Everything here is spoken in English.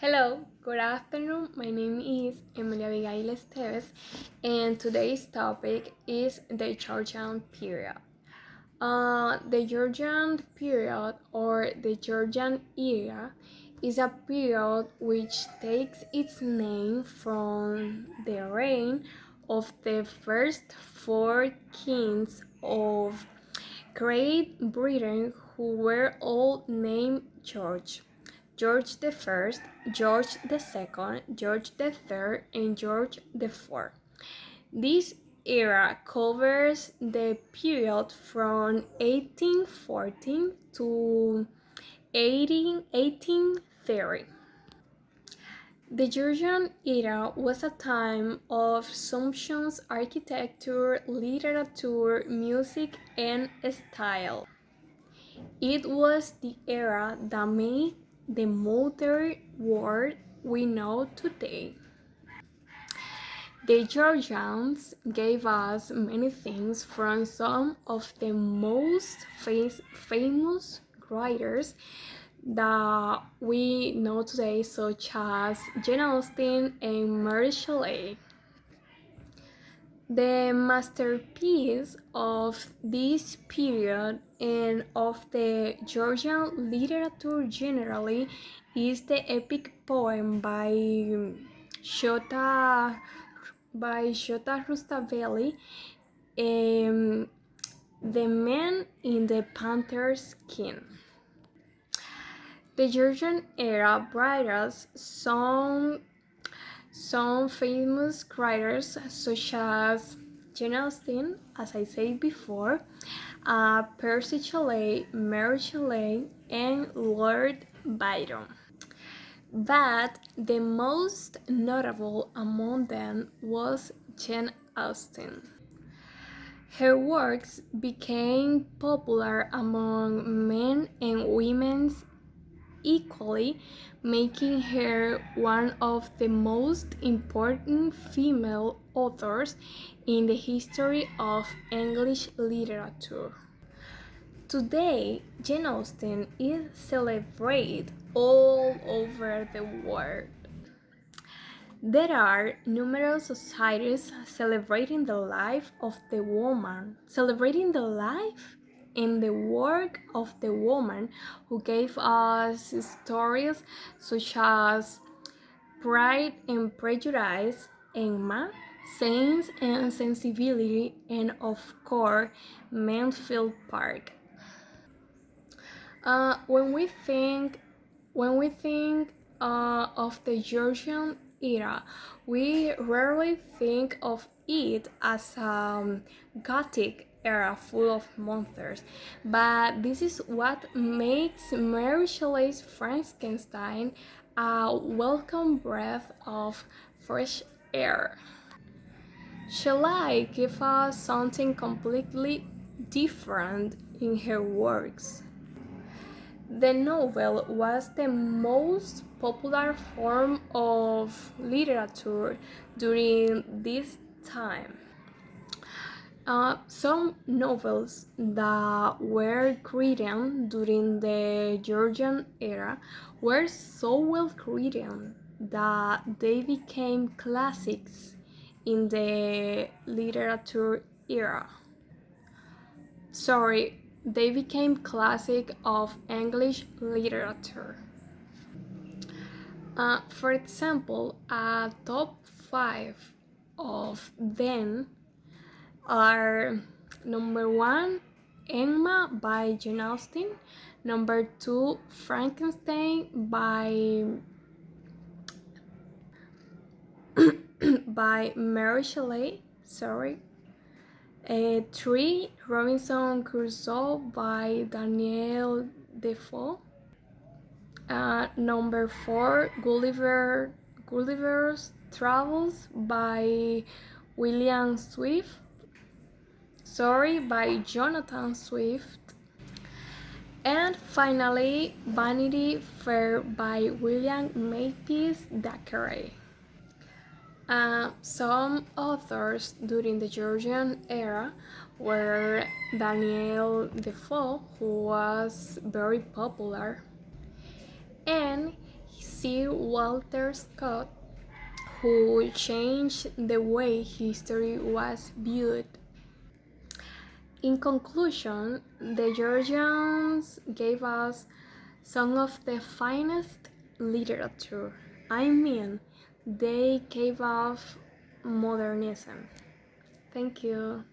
Hello, good afternoon. My name is Emilia Abigail Esteves, and today's topic is the Georgian period. The Georgian period or the Georgian era is a period which takes its name from the reign of the first four kings of Great Britain who were all named George. George the First, George the Second, George the Third, and George the Fourth. This era covers the period from 1814 to 1830. The Georgian era was a time of sumptuous architecture, literature, music, and style. It was the era that made the modern world we know today. The Georgians gave us many things from some of the most famous writers that we know today, such as Jane Austen and Mary Shelley. The masterpiece of this period and of the Georgian literature generally is the epic poem Shota Shota Rustaveli, The Man in the Panther's Skin. The Georgian era writers, some famous writers such as Jane Austen, as I said before, Percy Shelley, Mary Shelley, and Lord Byron. But the most notable among them was Jane Austen. Her works became popular among men and women equally, making her one of the most important female authors in the history of English literature. Today, Jane Austen is celebrated all over the world. There are numerous societies celebrating the life of the woman, celebrating the life and the work of the woman who gave us stories such as Pride and Prejudice, Emma, Sense and Sensibility, and of course, Mansfield Park. Uh, when we think when we think of the Georgian era, we rarely think of it as a Gothic era full of monsters, but this is what makes Mary Shelley's Frankenstein a welcome breath of fresh air. Shelley gave us something completely different in her works. The novel was the most popular form of literature during this time. Some novels that were written during the Georgian era were so well written that they became classics in the literature era. They became classic of English literature. For example, a top 5 of them are number 1, Emma by Jane Austen, number 2, Frankenstein by Mary Shelley, 3, Robinson Crusoe by Daniel Defoe. Number 4, Gulliver's Travels by William Swift. By Jonathan Swift. And finally, Vanity Fair by William Makepeace Thackeray. Some authors during the Georgian era were Daniel Defoe, who was very popular, and Sir Walter Scott, who changed the way history was viewed. In conclusion, the Georgians gave us some of the finest literature. I mean, they gave us modernism. Thank you.